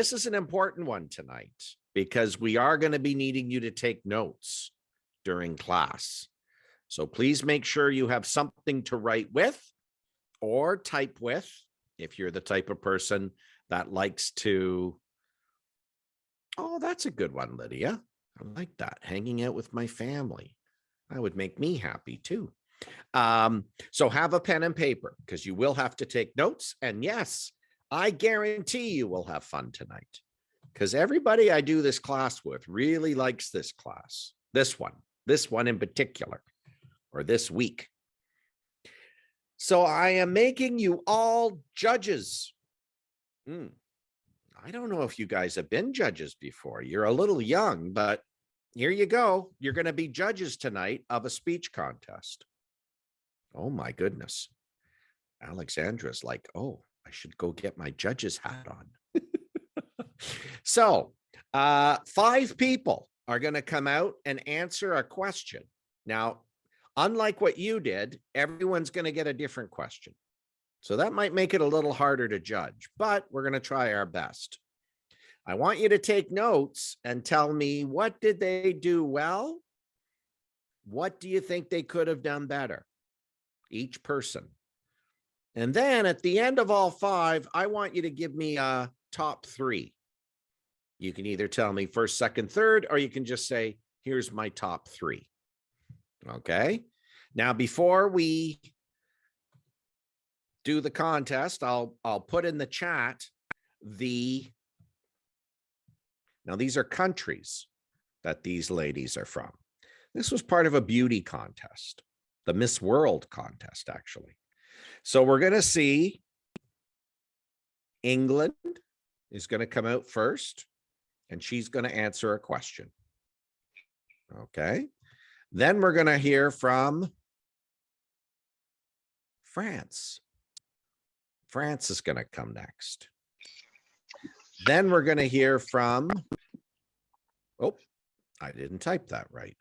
this is an important one tonight because we are going to be needing you to take notes during class. So please make sure you have something to write with or type with if you're the type of person that likes to. Oh, that's a good one, Lydia. I like that. Hanging out with my family. That would make me happy too. So have a pen and paper because you will have to take notes. And yes, I guarantee you will have fun tonight because everybody I do this class with really likes this class. This one in particular, or this week. So I am making you all judges. I don't know if you guys have been judges before. You're a little young, but here you go. You're going to be judges tonight of a speech contest. Oh my goodness. Alexandra's like, oh, I should go get my judge's hat on. So 5 people are going to come out and answer a question. Now, unlike what you did, everyone's going to get a different question. So that might make it a little harder to judge, but we're going to try our best. I want you to take notes and tell me, what did they do well? What do you think they could have done better? Each person. And then at the end of all 5, I want you to give me a top 3. You can either tell me first, second, third, or you can just say, here's my top 3. Okay. Now, before we do the contest, I'll put in the chat now these are countries that these ladies are from. This was part of a beauty contest, the Miss World contest, actually. So we're going to see England is going to come out first, and she's going to answer a question. Okay. Then we're going to hear from France. France is going to come next. Then we're going to hear from, oh, I didn't type that right.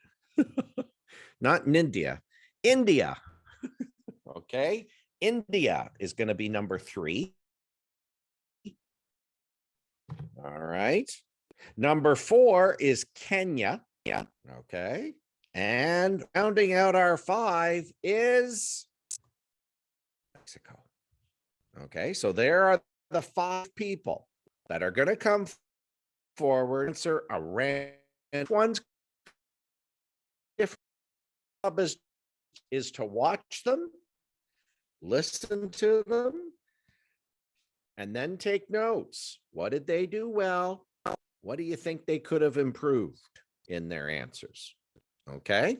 Not in India, India. Okay. India is going to be number 3. All right. Number 4 is Kenya. Yeah. Okay. And rounding out our 5 is Mexico. Okay. So there are the 5 people that are going to come forward, answer a random one's job is to watch them, listen to them, and then take notes. What did they do well? What do you think they could have improved in their answers? Okay.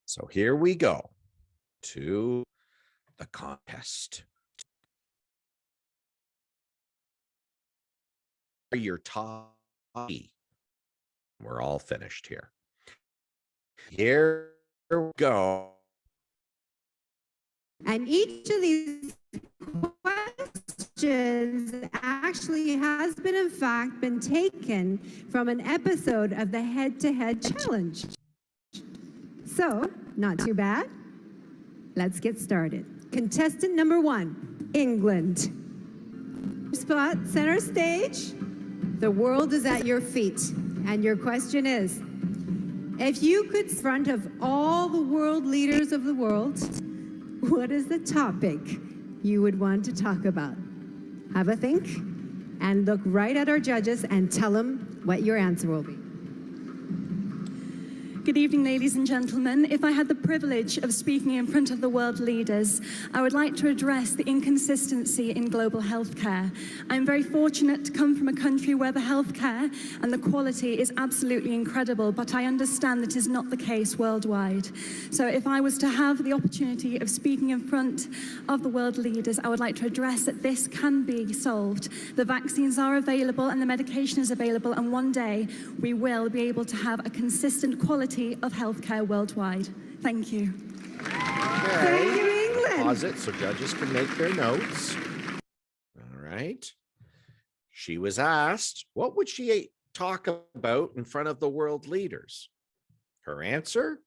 So here we go to the contest. Your top 3. We're all finished here. Here we go. And each of these questions actually has been, in fact, been taken from an episode of the Head-to-Head Challenge. So, not too bad. Let's get started. Contestant number 1, England. Spot, center stage. The world is at your feet. And your question is, if you could in front of all the world leaders of the world, what is the topic you would want to talk about? Have a think and look right at our judges and tell them what your answer will be. Good evening, ladies and gentlemen. If I had the privilege of speaking in front of the world leaders, I would like to address the inconsistency in global healthcare. I'm very fortunate to come from a country where the healthcare and the quality is absolutely incredible, but I understand that is not the case worldwide. So if I was to have the opportunity of speaking in front of the world leaders, I would like to address that this can be solved. The vaccines are available and the medication is available, and one day we will be able to have a consistent quality of healthcare worldwide. Thank you. Okay. Thank you, England. Pause it so judges can make their notes. All right. She was asked, what would she talk about in front of the world leaders? Her answer,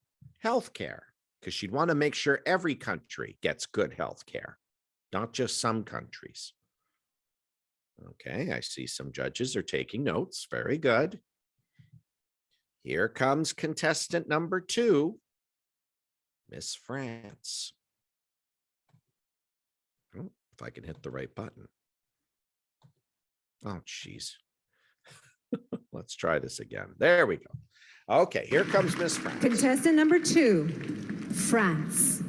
healthcare, because she'd want to make sure every country gets good healthcare, not just some countries. Okay, I see some judges are taking notes. Very good. Here comes contestant number 2, Miss France. Oh, if I can hit the right button. Oh, jeez. Let's try this again. There we go. Okay, here comes Miss France. Contestant number 2, France.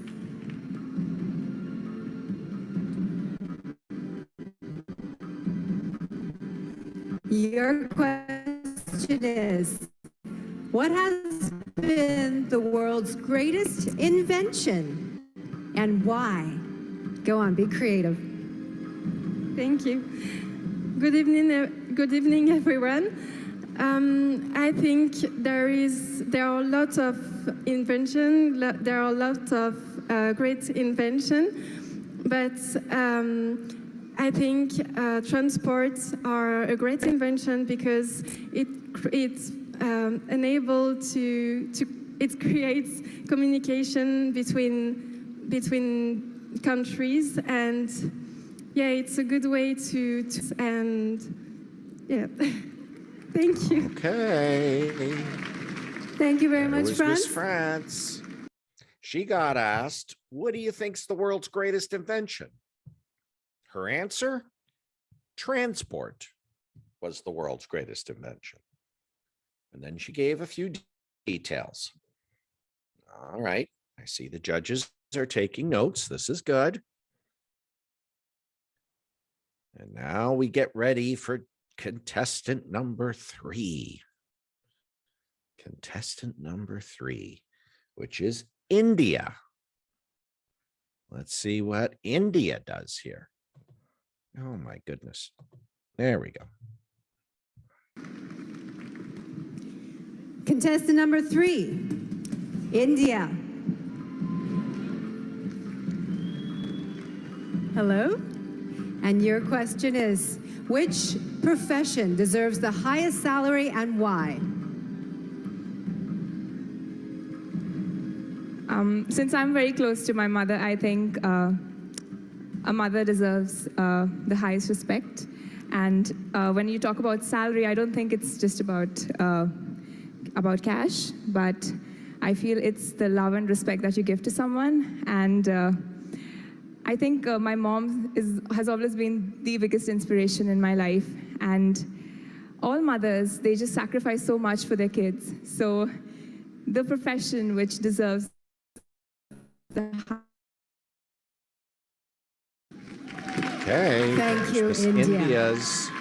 Your question is, what has been the world's greatest invention and why? Go on, be creative. Thank you. Good evening, everyone. I think there are lots of invention. There are lots of great invention, but I think transports are a great invention because it's enabled it creates communication between countries, and yeah, it's a good way to and yeah. Thank you. Okay. Thank you very much, Miss France. France. She got asked, what do you think's the world's greatest invention? Her answer, transport was the world's greatest invention. And then she gave a few details. All right. I see the judges are taking notes. This is good. And now we get ready for contestant number 3. Contestant number 3, which is India. Let's see what India does here. Oh my goodness. There we go. Contestant number 3, India. Hello. And your question is, which profession deserves the highest salary and why? Since I'm very close to my mother, I think a mother deserves the highest respect. And when you talk about salary, I don't think it's just about cash, but I feel it's the love and respect that you give to someone. And I think my mom has always been the biggest inspiration in my life. And all mothers, they just sacrifice so much for their kids. So the profession which deserves the Okay. Thank you, Miss India. India's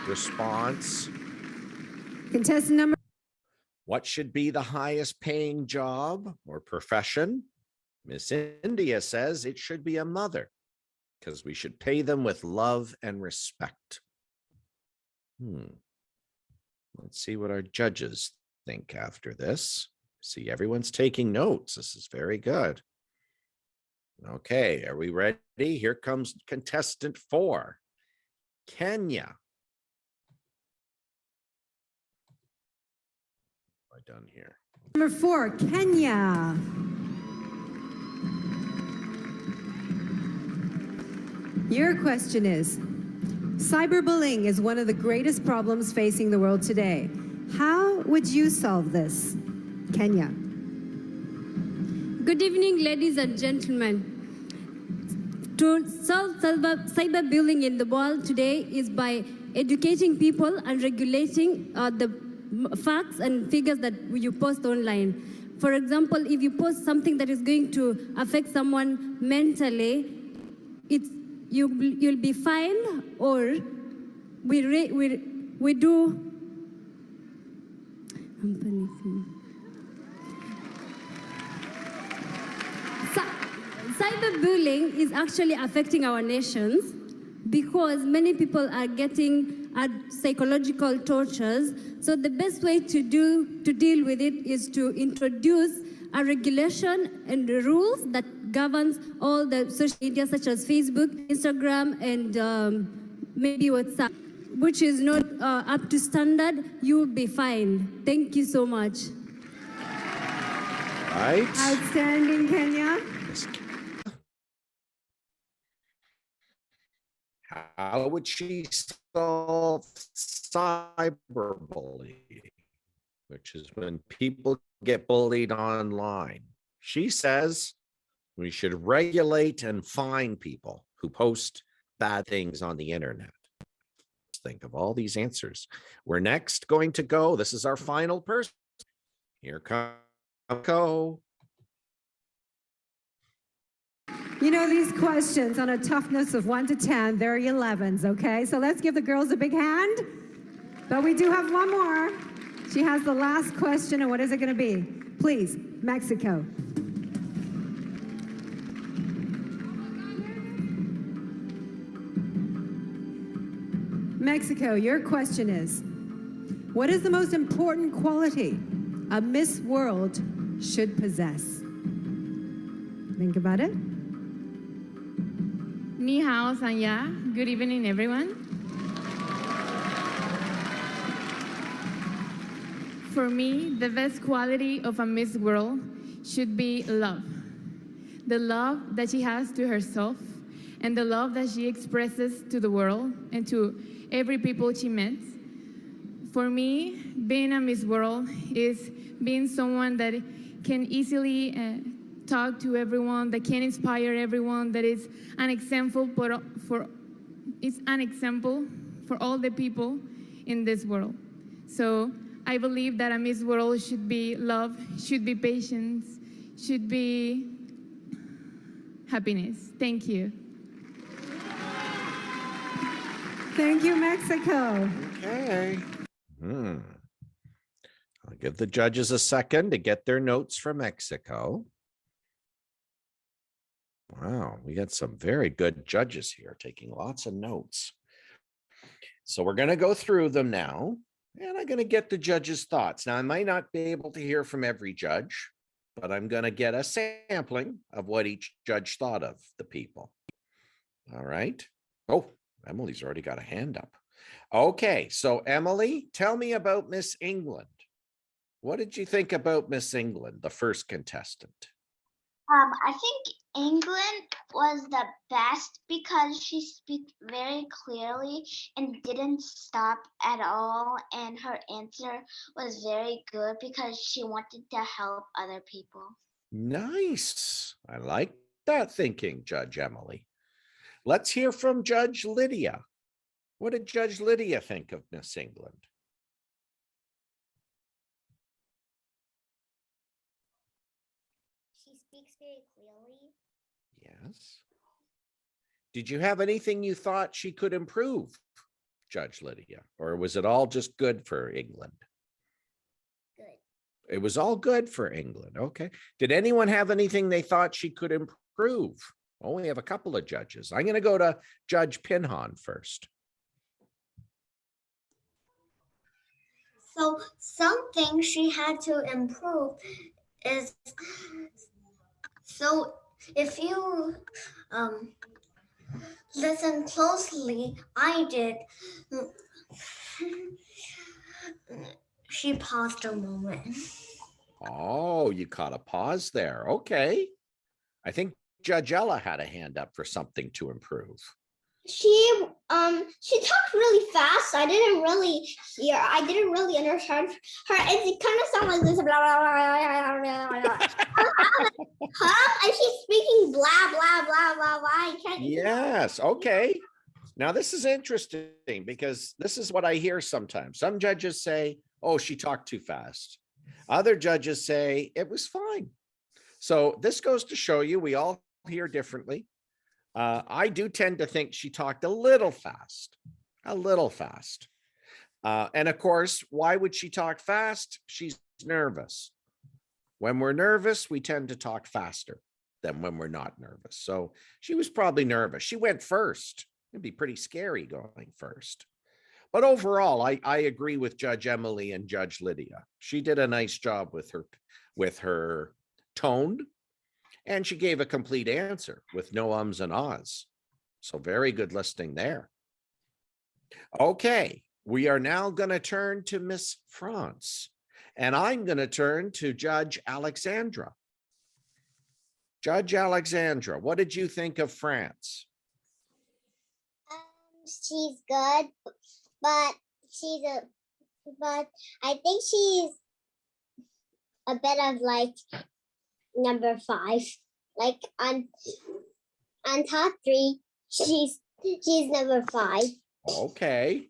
response. Contestant number. What should be the highest paying job or profession? Miss India says it should be a mother because we should pay them with love and respect. Let's see what our judges think after this. See, everyone's taking notes. This is very good. Okay, are we ready? Here comes contestant 4, Kenya. What have I done here? Number 4, Kenya. Your question is, cyberbullying is one of the greatest problems facing the world today. How would you solve this? Kenya. Good evening, ladies and gentlemen. To solve cyberbullying in the world today is by educating people and regulating the facts and figures that you post online. For example, if you post something that is going to affect someone mentally, you'll be fined, or we do. I'm panicking. Cyberbullying is actually affecting our nations because many people are getting psychological tortures. So the best way to deal with it is to introduce a regulation and rules that governs all the social media such as Facebook, Instagram, and maybe WhatsApp, which is not up to standard. You will be fined. Thank you so much. Right. Outstanding, Kenya. How would she solve cyberbullying, which is when people get bullied online? She says we should regulate and fine people who post bad things on the internet. Think of all these answers. We're next going to go. This is our final person. Here comes Go. You know, these questions on a toughness of 1 to 10, they're 11s, okay? So let's give the girls a big hand. But we do have one more. She has the last question, and what is it going to be? Please, Mexico. Mexico, your question is, what is the most important quality a Miss World should possess? Think about it. Ni hao, Sanya. Good evening, everyone. For me, the best quality of a Miss World should be love. The love that she has to herself and the love that she expresses to the world and to every people she meets. For me, being a Miss World is being someone that can easily talk to everyone, that can inspire everyone, that is an example for all the people in this world. So I believe that a Miss World should be love, should be patience, should be happiness. Thank you. Thank you, Mexico. Okay. I'll give the judges a second to get their notes from Mexico. Wow, we got some very good judges here taking lots of notes. So we're going to go through them now, and I'm going to get the judges' thoughts. Now, I might not be able to hear from every judge, but I'm going to get a sampling of what each judge thought of the people. All right. Oh, Emily's already got a hand up. Okay, so Emily, tell me about Miss England. What did you think about Miss England, the first contestant? I think England was the best because she speaks very clearly and didn't stop at all. And her answer was very good because she wanted to help other people. Nice. I like that thinking, Judge Emily. Let's hear from Judge Lydia. What did Judge Lydia think of Miss England? She speaks very clearly. Yes. Did you have anything you thought she could improve, Judge Lydia? Or was it all just good for England? Good. It was all good for England. Okay. Did anyone have anything they thought she could improve? Oh, we have a couple of judges. I'm going to go to Judge Pinhon first. So something she had to improve is, so if you listen closely, I did. She paused a moment. Oh, you caught a pause there. Okay. I think Judge Ella had a hand up for something to improve. She talked really fast. I didn't really hear. I didn't really understand her. It kind of sounded like this. Blah, blah, blah, blah, blah, blah. Huh? And she's speaking blah blah blah blah blah. I can't. Yes. Okay. Now this is interesting because this is what I hear sometimes. Some judges say, "Oh, she talked too fast." Other judges say it was fine. So this goes to show you we all hear differently. I do tend to think she talked a little fast. And of course, why would she talk fast? She's nervous. When we're nervous, we tend to talk faster than when we're not nervous. So she was probably nervous. She went first. It'd be pretty scary going first. But overall, I agree with Judge Emily and Judge Lydia. She did a nice job with her tone. And she gave a complete answer with no ums and ahs. So very good listening there. Okay, we are now going to turn to Miss France. And I'm going to turn to Judge Alexandra. Judge Alexandra, what did you think of France? she's good, but but I think she's a bit of like number 5. Like on top 3, she's number 5. Okay.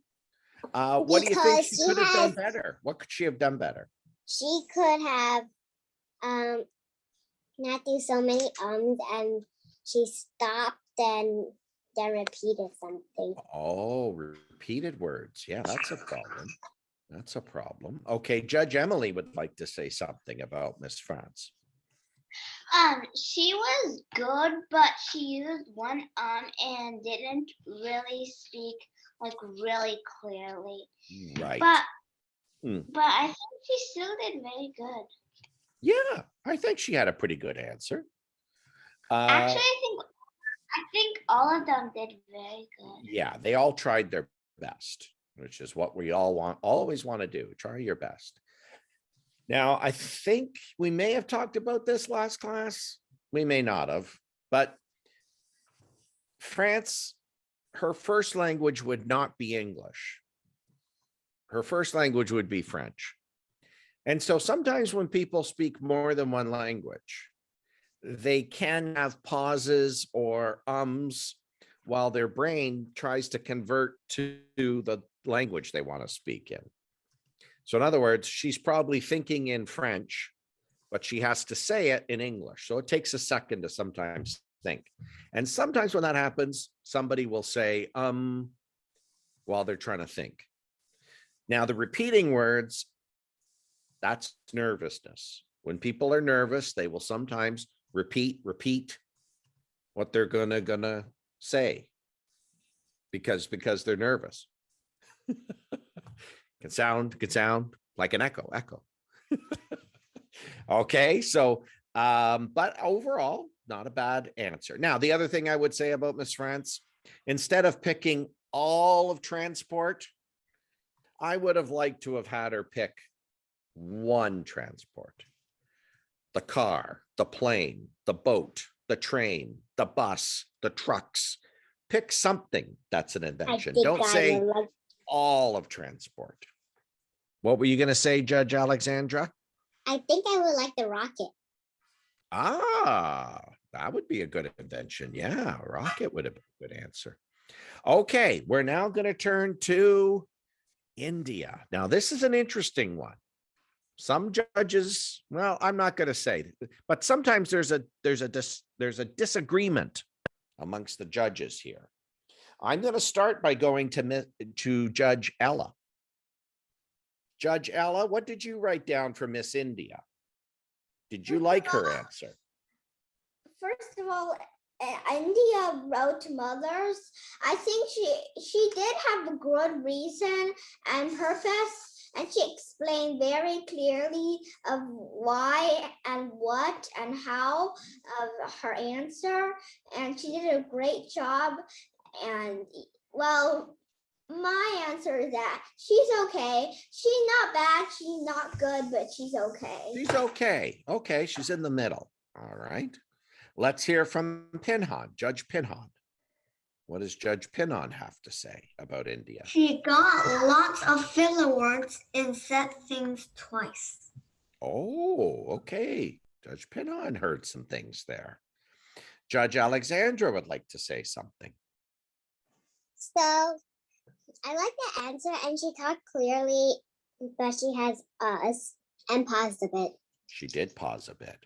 What do you think Because she she could have done has- better? What could she have done better? She could have not do so many and she stopped and then repeated something. Oh, repeated words. Yeah, that's a problem. That's a problem. Okay, Judge Emily would like to say something about Miss France. She was good, but she used one and didn't really speak like really clearly. Right. But Hmm. but I think she still did very good. Yeah, I think she had a pretty good answer. Actually, I think all of them did very good. Yeah, they all tried their best, which is what we always want to do. Try your best. Now, I think we may have talked about this last class. We may not have, but France, her first language would not be English. Her first language would be French. And so sometimes when people speak more than one language, they can have pauses or ums while their brain tries to convert to the language they want to speak in. So in other words, she's probably thinking in French, but she has to say it in English. So it takes a second to sometimes think. And sometimes when that happens, somebody will say, while they're trying to think. Now, the repeating words, that's nervousness. When people are nervous, they will sometimes repeat what they're gonna say because they're nervous. Can sound like an echo. Okay, so but overall, not a bad answer. Now, the other thing I would say about Miss France, instead of picking all of transport, I would have liked to have had her pick one transport. The car, the plane, the boat, the train, the bus, the trucks. Pick something that's an invention. Don't say all of transport. What were you going to say, Judge Alexandra? I think I would like the rocket. Ah, that would be a good invention. Yeah, rocket would have been a good answer. Okay, we're now going to turn to India. Now, this is an interesting one. Some judges, well, I'm not going to say, but sometimes there's a disagreement amongst the judges here. I'm going to start by going to Judge Ella. Judge Ella, what did you write down for Miss India? Did you like her answer? First of all, India wrote mothers. I think she did have a good reason and purpose, and she explained very clearly of why and what and how of her answer, and she did a great job. And well, my answer is that she's okay. She's not bad, she's not good, but she's okay. She's okay. Okay, she's in the middle. All right. Let's hear from Pinhan, Judge Pinhan. What does Judge Pinhan have to say about India? She got lots of filler words and said things twice. Oh, okay. Judge Pinhan heard some things there. Judge Alexandra would like to say something. So I like the answer, and she talked clearly, but she has us and paused a bit. She did pause a bit.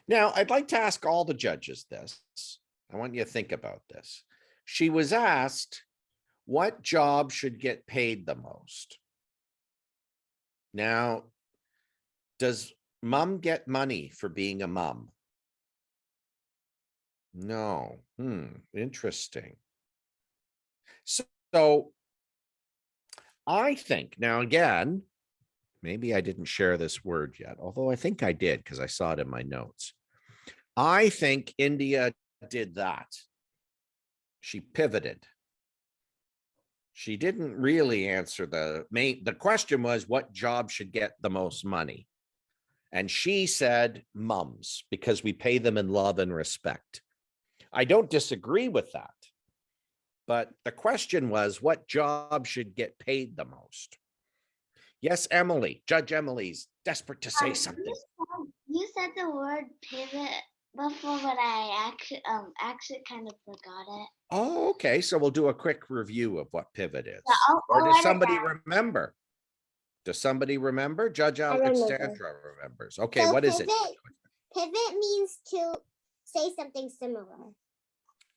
Now, I'd like to ask all the judges this. I want you to think about this. She was asked, what job should get paid the most? Now, does mom get money for being a mom? No. Interesting. So I think, now again, maybe I didn't share this word yet, although I think I did because I saw it in my notes. I think India did that. She pivoted. She didn't really answer the question was what job should get the most money? And she said mums, because we pay them in love and respect. I don't disagree with that. but the question was, what job should get paid the most? Yes, Emily. Judge Emily's desperate to say something. You said the word pivot before, but I actually kind of forgot it. Oh, okay. So we'll do a quick review of what pivot is. Yeah, Or I'll does write it somebody down. remember? Does somebody remember? Judge remember. Alexandra remembers. Okay, So what is it? Pivot means to say something similar.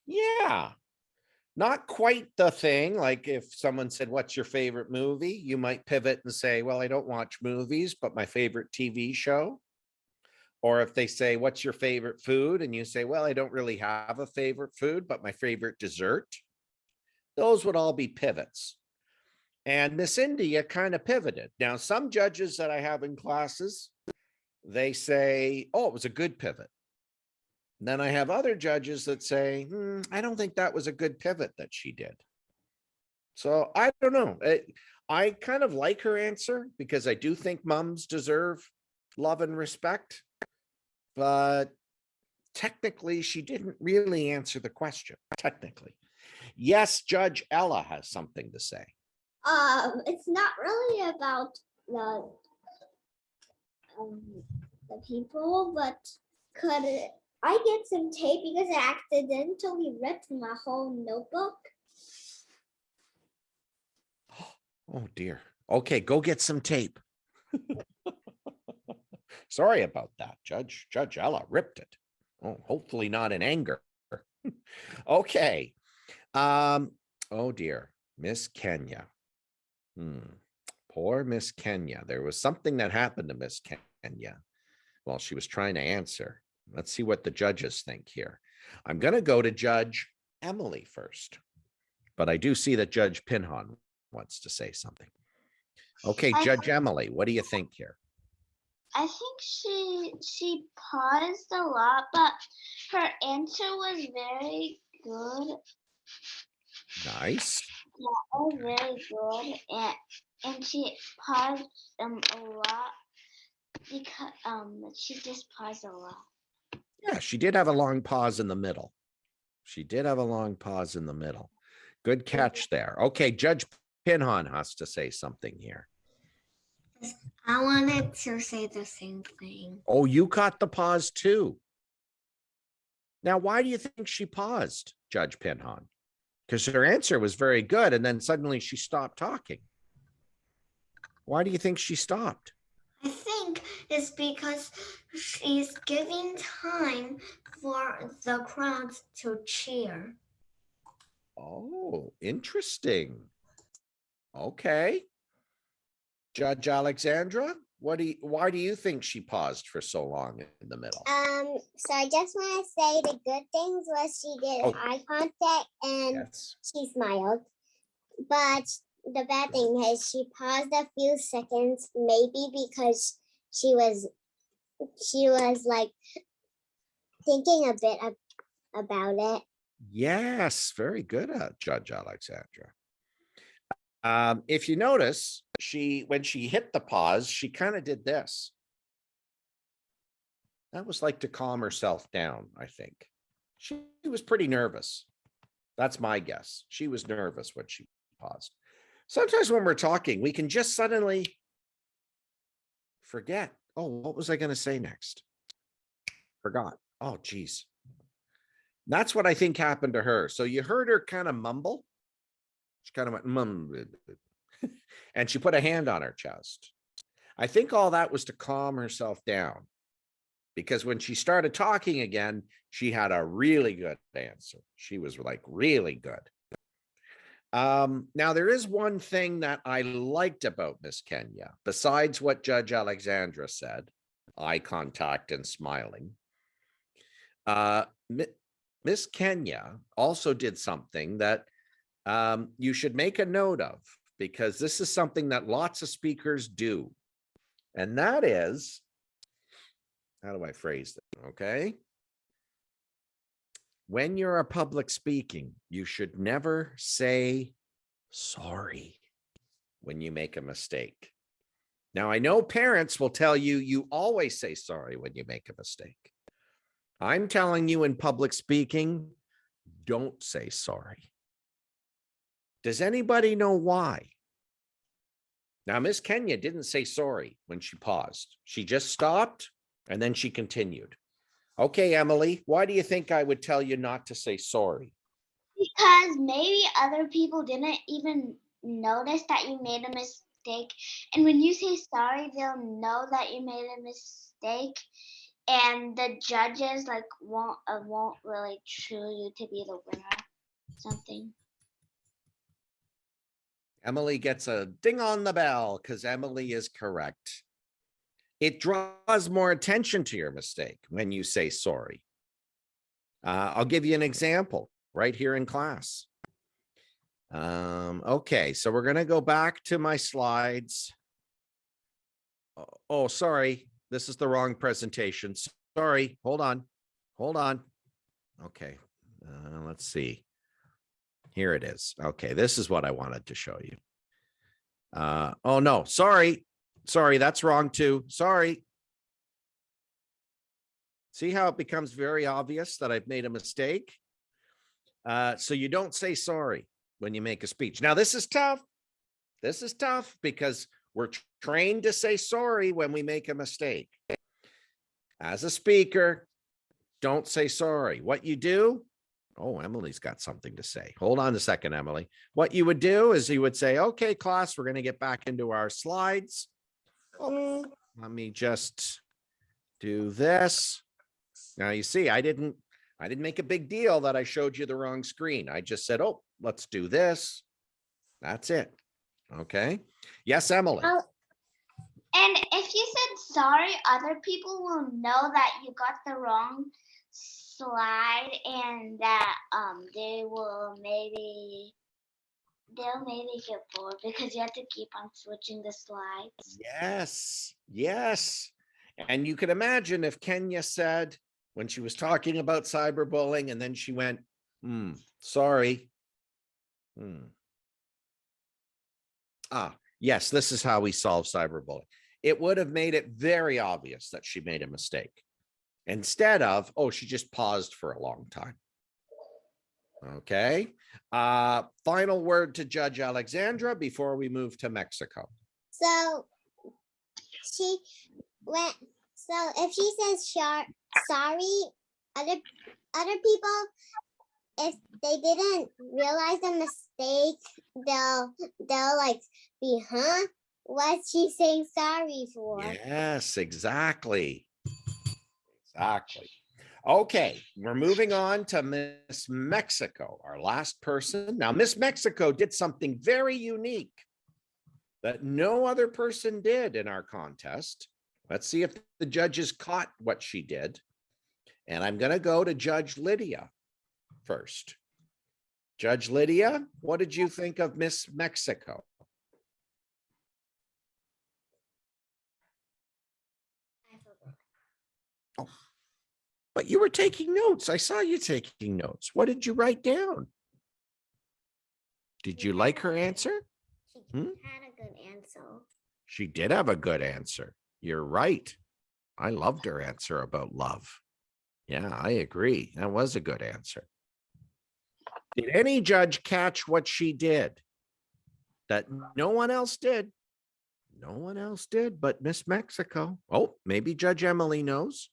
Yeah. Not quite the thing. Like if someone said, what's your favorite movie? You might pivot and say, well, I don't watch movies, but my favorite TV show. Or if they say, what's your favorite food? And you say, well, I don't really have a favorite food, but my favorite dessert. Those would all be pivots. And Miss India kind of pivoted. Now, some judges that I have in classes, they say, oh, it was a good pivot. And then I have other judges that say, I don't think that was a good pivot that she did. So I don't know. I kind of like her answer because I do think moms deserve love and respect. But technically, she didn't really answer the question. Technically. Yes, Judge Ella has something to say. It's not really about the people, but could I get some tape because I accidentally ripped my whole notebook? Oh dear. Okay, go get some tape. Sorry about that, Judge. Judge Ella ripped it. Oh, hopefully not in anger. Okay. Oh dear, Miss Kenya. Poor Miss Kenya. There was something that happened to Miss Kenya while she was trying to answer. Let's see what the judges think here. I'm going to go to Judge Emily first, but I do see that Judge Pinhon wants to say something. Okay, Judge Emily, what do you think here? I think she paused a lot, but her answer was very good. Nice. Yeah, it was very good, and she paused a lot because she just paused a lot. Yeah, she did have a long pause in the middle. She did have a long pause in the middle. Good catch there. Okay, Judge Pinhon has to say something here. I wanted to say the same thing. Oh, you caught the pause too. Now, why do you think she paused, Judge Pinhon? Because her answer was very good, and then suddenly she stopped talking. Why do you think she stopped? I think it's because she's giving time for the crowds to cheer. Oh, interesting. Okay. Judge Alexandra, why do you think she paused for so long in the middle? So I just want to say the good things was she did eye contact and she smiled. But the bad thing is she paused a few seconds, maybe because she was like thinking a bit about it. Yes, very good, Judge Alexandra. If you notice, when she hit the pause, she kind of did this. That was like to calm herself down, I think. She was pretty nervous. That's my guess. She was nervous when she paused. Sometimes when we're talking, we can just suddenly forget. Oh, what was I going to say next? Forgot. Oh, geez. That's what I think happened to her. So you heard her kind of mumble. She kind of went, mum, and she put a hand on her chest. I think all that was to calm herself down, because when she started talking again, she had a really good answer. She was like really good. Now, there is one thing that I liked about Miss Kenya, besides what Judge Alexandra said, eye contact and smiling. Miss Kenya also did something that you should make a note of, because this is something that lots of speakers do. And that is, how do I phrase it? Okay. When you're a public speaking, you should never say sorry when you make a mistake. Now, I know parents will tell you, you always say sorry when you make a mistake. I'm telling you, in public speaking, don't say sorry. Does anybody know why? Now, Miss Kenya didn't say sorry when she paused. She just stopped and then she continued. Okay, Emily, why do you think I would tell you not to say sorry? Because maybe other people didn't even notice that you made a mistake. And when you say sorry, they'll know that you made a mistake. And the judges like won't really choose you to be the winner. Something. Emily gets a ding on the bell because Emily is correct. It draws more attention to your mistake when you say sorry. I'll give you an example right here in class. Okay, so we're going to go back to my slides. Oh, sorry. This is the wrong presentation. Sorry. Hold on. Hold on. Okay. Let's see. Here it is. Okay, this is what I wanted to show you. Oh, no. Sorry. Sorry, that's wrong too. Sorry. See how it becomes very obvious that I've made a mistake? So you don't say sorry when you make a speech. Now, this is tough. This is tough because we're trained to say sorry when we make a mistake. As a speaker, don't say sorry. What you do, oh, Emily's got something to say. Hold on a second, Emily. What you would do is you would say, okay, class, we're going to get back into our slides. Oh, let me just do this. Now, you see, I didn't make a big deal that I showed you the wrong screen. I just said, oh, let's do this. That's it. Okay. Yes, Emily. And if you said sorry, other people will know that you got the wrong slide and that they'll maybe get bored because you have to keep on switching the slides. Yes. Yes. And you can imagine if Kenya said when she was talking about cyberbullying and then she went, sorry. Yes, this is how we solve cyberbullying. It would have made it very obvious that she made a mistake instead of, oh, she just paused for a long time. Okay. Final word to Judge Alexandra before we move to Mexico. So she went. So if she says sorry, other people, if they didn't realize the mistake, they'll like be, huh? What's she saying sorry for? Yes, exactly. Exactly. Okay, we're moving on to Miss Mexico, our last person. Now, Miss Mexico did something very unique that no other person did in our contest. Let's see if the judges caught what she did. And I'm going to go to Judge Lydia first. Judge Lydia, what did you think of Miss Mexico? Oh, but you were taking notes. I saw you taking notes. What did you write down? Did you like her answer? She had a good answer. She did have a good answer. You're right. I loved her answer about love. Yeah, I agree. That was a good answer. Did any judge catch what she did that no one else did? No one else did but Miss Mexico. Oh, maybe Judge Emily knows.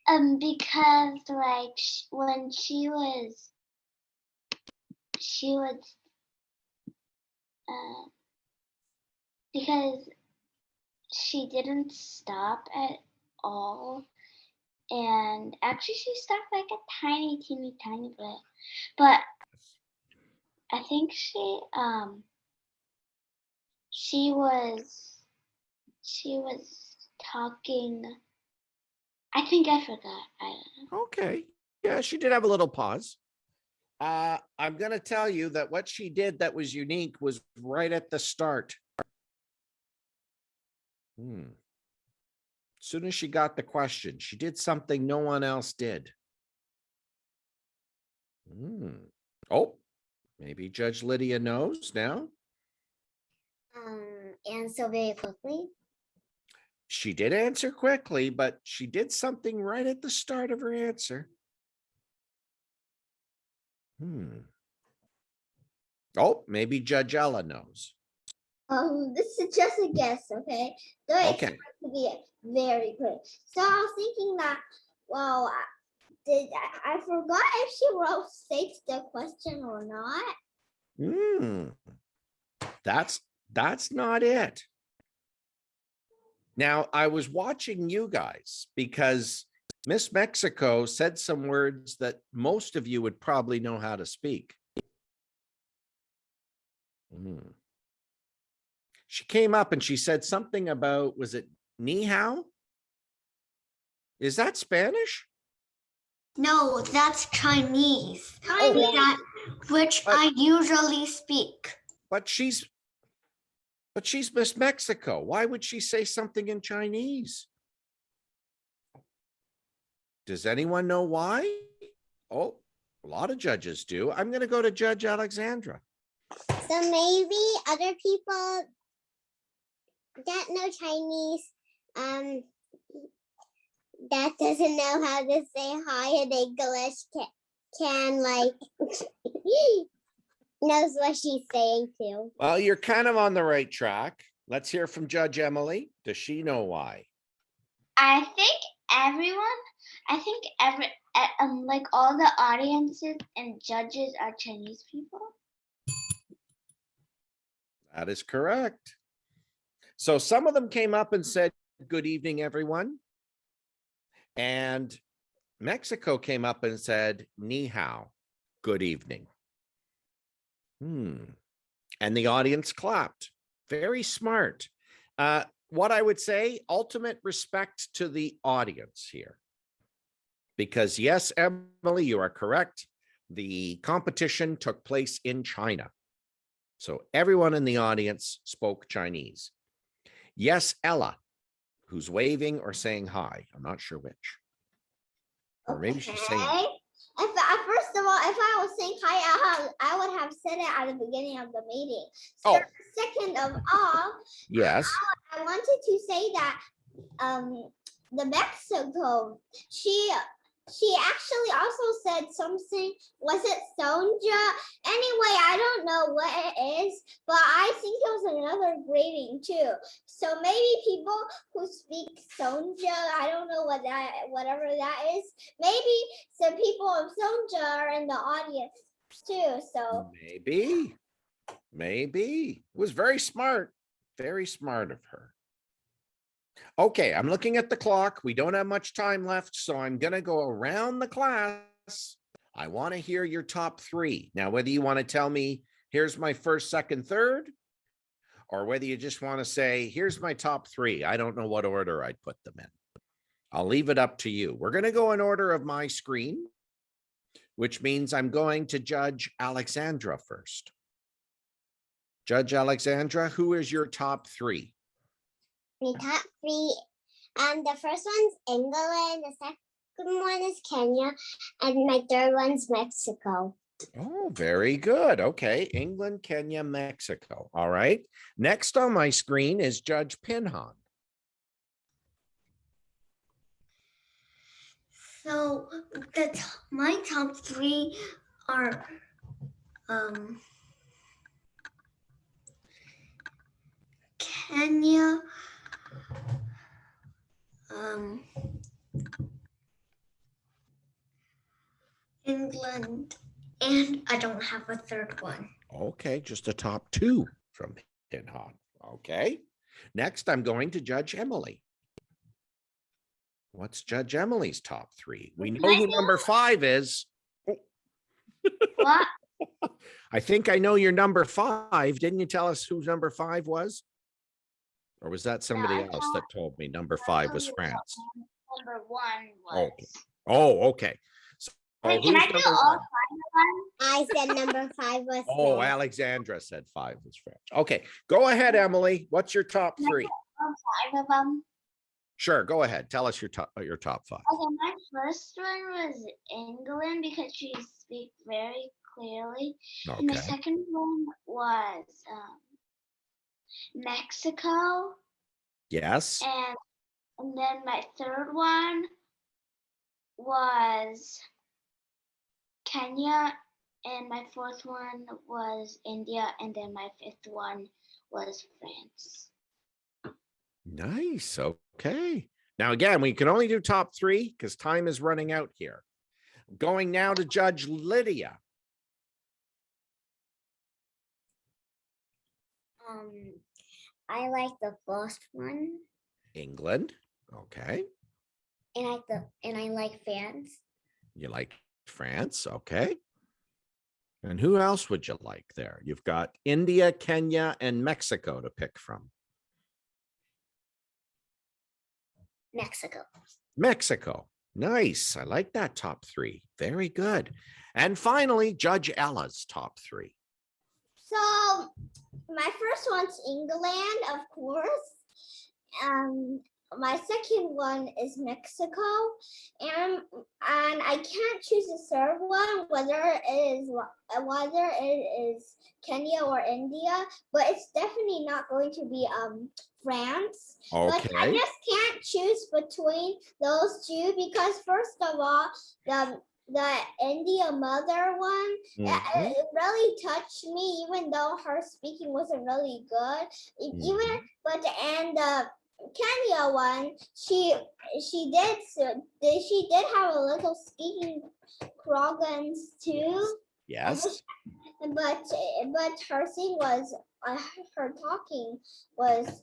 Because like when she was because she didn't stop at all, and actually she stopped like a teeny tiny bit, but I think she was talking. I think I forgot. I don't know. Okay. Yeah, she did have a little pause. I'm going to tell you that what she did that was unique was right at the start. As soon as she got the question, she did something no one else did. Oh, maybe Judge Lydia knows now. Answer very quickly. She did answer quickly, but she did something right at the start of her answer. Oh, maybe Judge Ella knows. This is just a guess, okay? Don't Okay. expect to be very good. So I was thinking that, well, I forgot if she wrote states the question or not. That's not it. Now, I was watching you guys because Miss Mexico said some words that most of you would probably know how to speak. She came up and she said something about, was it ni hao? Is that Spanish? No, that's Chinese. Oh, Which I usually speak. but she's Miss Mexico. Why would she say something in Chinese? Does anyone know why? Oh, a lot of judges do. I'm going to go to Judge Alexandra. So maybe other people that know Chinese, that doesn't know how to say hi in English can like knows what she's saying too. Well, you're kind of on the right track. Let's hear from Judge Emily. Does she know why? I think like all the audiences and judges are Chinese people. That is correct. So some of them came up and said, "Good evening, everyone." And Mexico came up and said, "Ni hao, good evening." And the audience clapped. Very smart. What I would say, ultimate respect to the audience here. Because yes, Emily, you are correct. The competition took place in China. So everyone in the audience spoke Chinese. Yes, Ella, who's waving or saying hi. I'm not sure which. Or maybe she's saying. First of all, if I was saying hi, I would have said it at the beginning of the meeting. So second of all, Yes. I wanted to say that the Mexico, she actually also said something. Was it Sonja? Anyway, I don't know what it is, but I think it was another grading too. So maybe people who speak Sonja, I don't know whatever that is. Maybe some people of Sonja are in the audience too. So maybe it was very smart of her. Okay, I'm looking at the clock. We don't have much time left, so I'm going to go around the class. I want to hear your top three. Now, whether you want to tell me, here's my first, second, third, or whether you just want to say, here's my top three. I don't know what order I'd put them in. I'll leave it up to you. We're going to go in order of my screen, which means I'm going to Judge Alexandra first. Judge Alexandra, who is your top three? The top three, the first one's England, the second one is Kenya, and my third one's Mexico. Oh, very good. Okay, England, Kenya, Mexico. All right. Next on my screen is Judge Pinhan. So my top three are Kenya, England, and I don't have a third one. Okay, just a top two from Pinhan. Okay. Next, I'm going to Judge Emily. What's Judge Emily's top three? We know who number 5 is. What? I think I know your number 5. Didn't you tell us who number 5 was? Or was that somebody else that told me number 5 was France? Number 1 was. Okay. Oh, okay. So, can I do all 5 of them? I said number 5 was. Oh, Alexandra said 5 was French. Okay, go ahead, Emily. What's your top 3? All 5 of them. Sure, go ahead. Tell us your top 5. Okay, my first one was England because she speaks very clearly. Okay. And the second one was Mexico. Yes. And then my third one was Kenya, and my fourth one was India, and then my fifth one was France. Nice. Okay. Now, again, we can only do top three because time is running out here. Going now to Judge Lydia. I like the first one, England. Okay. and I like France. You like France. Okay. And who else would you like there? You've got India, Kenya, and Mexico to pick from. Mexico. Mexico. Nice. I like that top three. Very good. And finally, Judge Ella's top three. So my first one's England, of course. My second one is Mexico, and I can't choose a third one, whether it is Kenya or India, but it's definitely not going to be France. Okay. But I just can't choose between those two because first of all, the India mother one, it really touched me, even though her speaking wasn't really good. And the Kenya one, she did have a little speaking problems too. Yes. But her thing was her talking was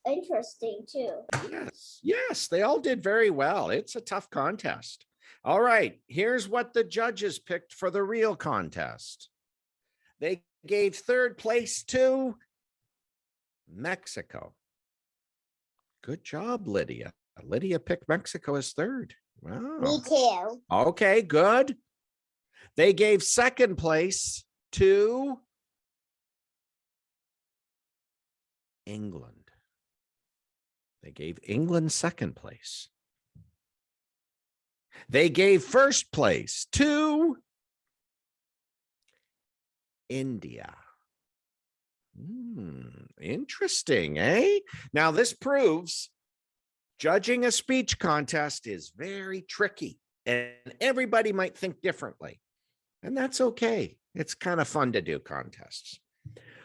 interesting too. Yes. Yes. They all did very well. It's a tough contest. All right. Here's what the judges picked for the real contest. They gave third place to Mexico. Good job, Lydia. Lydia picked Mexico as third. Wow. Me too. Okay, good. They gave second place to England. They gave England second place. They gave first place to India. Interesting, eh? Now, this proves judging a speech contest is very tricky, and everybody might think differently. And that's okay. It's kind of fun to do contests.